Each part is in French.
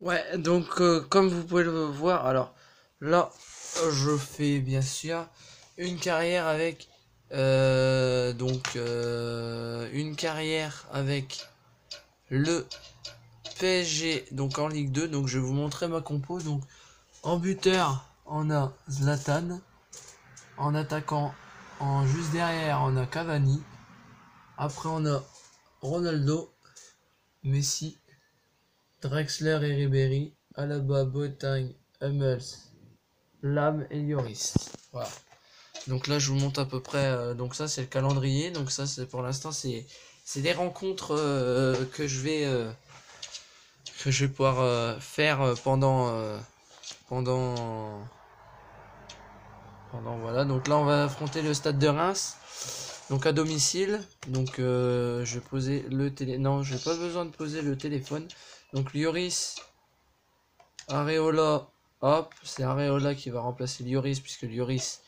Ouais, donc comme vous pouvez le voir, alors là, je fais bien sûr une carrière avec une carrière avec le PSG donc en Ligue 2. Donc je vais vous montrer ma compo. Donc en buteur, on a Zlatan, en attaquant, en juste derrière, on a Cavani. Après on a Ronaldo, Messi, Drexler et Ribéry, Alaba, Boateng, Hummels, Lam et Lloris. Voilà. Donc là, je vous montre à peu près. Donc ça, c'est le calendrier. Donc ça, c'est pour l'instant, c'est des rencontres que je vais pouvoir faire pendant voilà. Donc là, on va affronter le Stade de Reims. Donc à domicile. Donc je vais poser le télé. Non, j'ai pas besoin de poser le téléphone. Donc Lloris, Areola. Hop, c'est Areola qui va remplacer Lloris puisque Lloris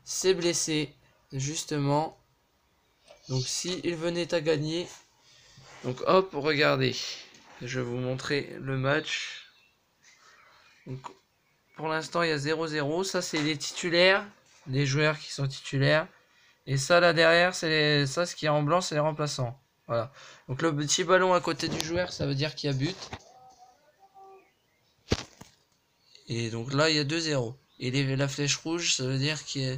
s'est blessé justement. Donc si il venait à gagner, donc hop, regardez, je vais vous montrer le match. Donc, pour l'instant, il y a 0-0. Ça, c'est les titulaires, les joueurs qui sont titulaires. Et ça, là derrière, ça, ce qui est en blanc, c'est les remplaçants. Voilà. Donc le petit ballon à côté du joueur, ça veut dire qu'il y a but. Et donc là, il y a 2-0. Et la flèche rouge, ça veut dire qu'il y a...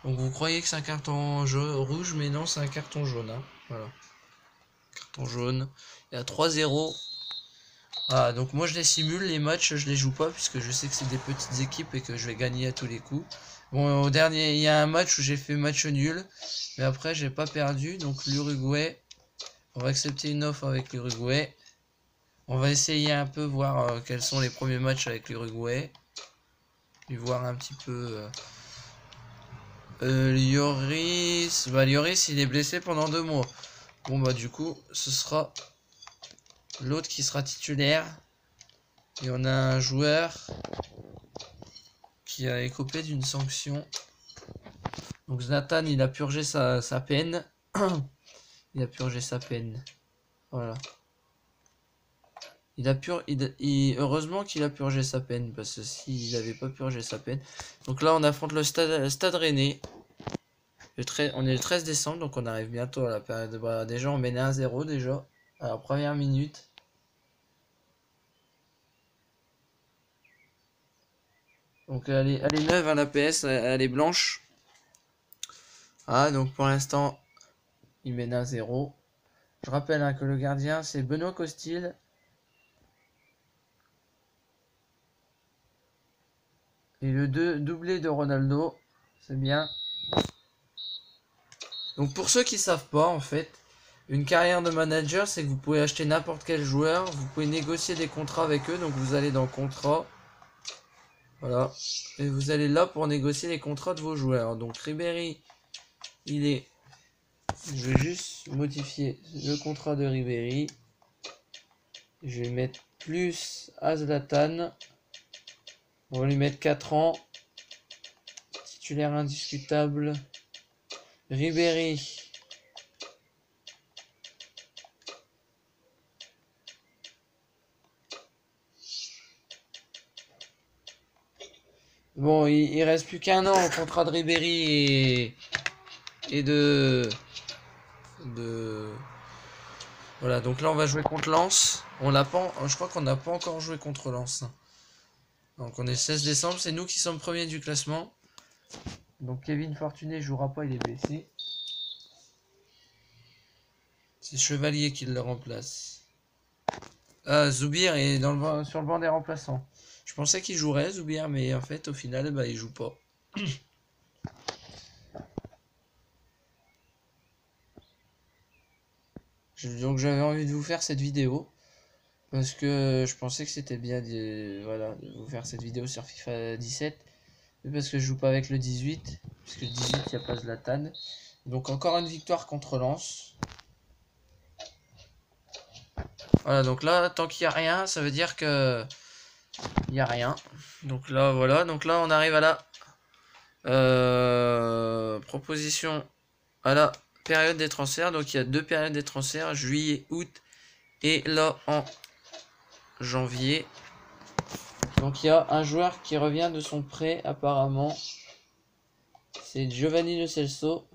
Donc vous croyez que c'est un carton rouge, mais non, c'est un carton jaune. Hein. Voilà. Carton jaune. Il y a 3-0. Ah, donc moi je les simule, les matchs, je les joue pas, puisque je sais que c'est des petites équipes et que je vais gagner à tous les coups. Bon, au dernier, il y a un match où j'ai fait match nul, mais après j'ai pas perdu, donc l'Uruguay, on va accepter une offre avec l'Uruguay. On va essayer un peu, voir quels sont les premiers matchs avec l'Uruguay. Et voir un petit peu... Lloris... Bah Lloris il est blessé pendant 2 mois. Bon bah du coup, ce sera l'autre qui sera titulaire. Et on a un joueur qui a écopé d'une sanction. Donc Zlatan, il a purgé sa peine. Il a purgé sa peine. Voilà. Heureusement qu'il a purgé sa peine, parce que s'il n'avait pas purgé sa peine. Donc là, on affronte le stade Rennais. On est le 13 décembre, donc on arrive bientôt à la période de... Bah, déjà, on mène 1-0 déjà, à la première minute. Donc elle est neuve, à la PS, elle est blanche. Ah, donc pour l'instant, il mène 1-0. Je rappelle hein, que le gardien, c'est Benoît Costil. Et le doublé de Ronaldo, c'est bien. Donc pour ceux qui savent pas, en fait, une carrière de manager, c'est que vous pouvez acheter n'importe quel joueur, vous pouvez négocier des contrats avec eux, donc vous allez dans contrat, voilà, et vous allez là pour négocier les contrats de vos joueurs. Donc Ribéry, il est... Je vais juste modifier le contrat de Ribéry. Je vais mettre plus à Zlatan. On va lui mettre 4 ans. Titulaire indiscutable. Ribéry. Bon, il reste plus qu'un an au contrat de Ribéry et de... Voilà, donc là on va jouer contre Lens. On l'a pas, je crois qu'on n'a pas encore joué contre Lens. Donc on est le 16 décembre, c'est nous qui sommes premiers du classement. Donc Kevin Fortuné jouera pas, il est blessé. C'est Chevalier qui le remplace. Ah, Zoubir est sur le banc des remplaçants. Je pensais qu'il jouerait Zoubir, mais en fait au final bah, il joue pas. Donc j'avais envie de vous faire cette vidéo. Parce que je pensais que c'était bien voilà, de vous faire cette vidéo sur FIFA 17. Mais parce que je joue pas avec le 18. Puisque le 18, il n'y a pas Zlatan. Donc encore une victoire contre Lens. Voilà, donc là, tant qu'il n'y a rien, ça veut dire que il n'y a rien. Donc là, voilà. Donc là, on arrive à la proposition à la période des transferts. Donc il y a 2 périodes des transferts, juillet, août et là en janvier. Donc il y a un joueur qui revient de son prêt apparemment. C'est Giovanni Lo Celso.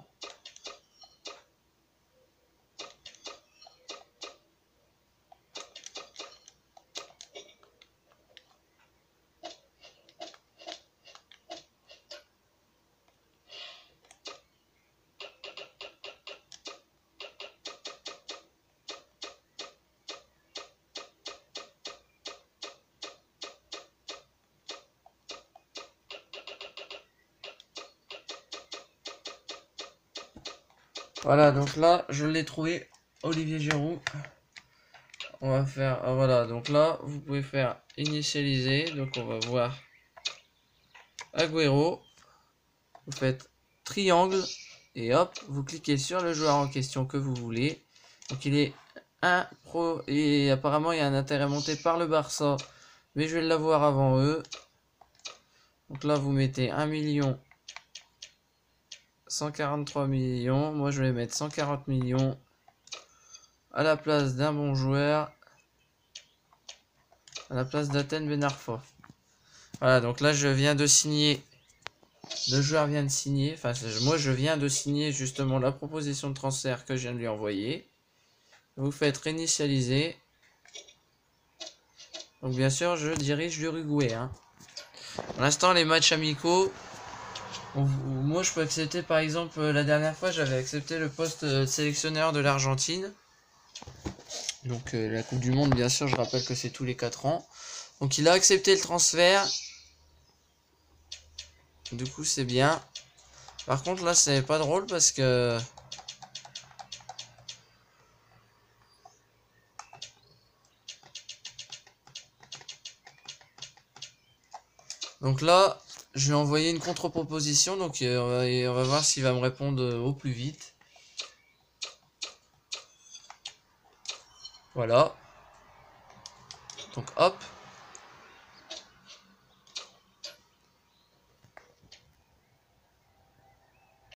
Voilà, donc là, je l'ai trouvé, Olivier Giroud. On va faire, voilà, donc là, vous pouvez faire initialiser. Donc on va voir Agüero. Vous faites triangle et hop, vous cliquez sur le joueur en question que vous voulez. Donc il est un pro et apparemment il y a un intérêt monté par le Barça, mais je vais l'avoir avant eux. Donc là, vous mettez 1 million 143 millions. Moi, je vais mettre 140 millions à la place d'un bon joueur, à la place d'Athènes Ben Arfa. Voilà, donc là, je viens de signer. Le joueur vient de signer. Enfin, moi, je viens de signer justement la proposition de transfert que je viens de lui envoyer. Vous faites réinitialiser. Donc, bien sûr, je dirige l'Uruguay. Hein. Pour l'instant, les matchs amicaux. Moi, je peux accepter, par exemple, la dernière fois, j'avais accepté le poste de sélectionneur de l'Argentine. Donc, la Coupe du Monde, bien sûr, je rappelle que c'est tous les 4 ans. Donc, il a accepté le transfert. Du coup, c'est bien. Par contre, là, c'est pas drôle parce que... Donc là, je lui ai envoyé une contre-proposition. Donc, on va voir s'il va me répondre au plus vite. Voilà. Donc, hop.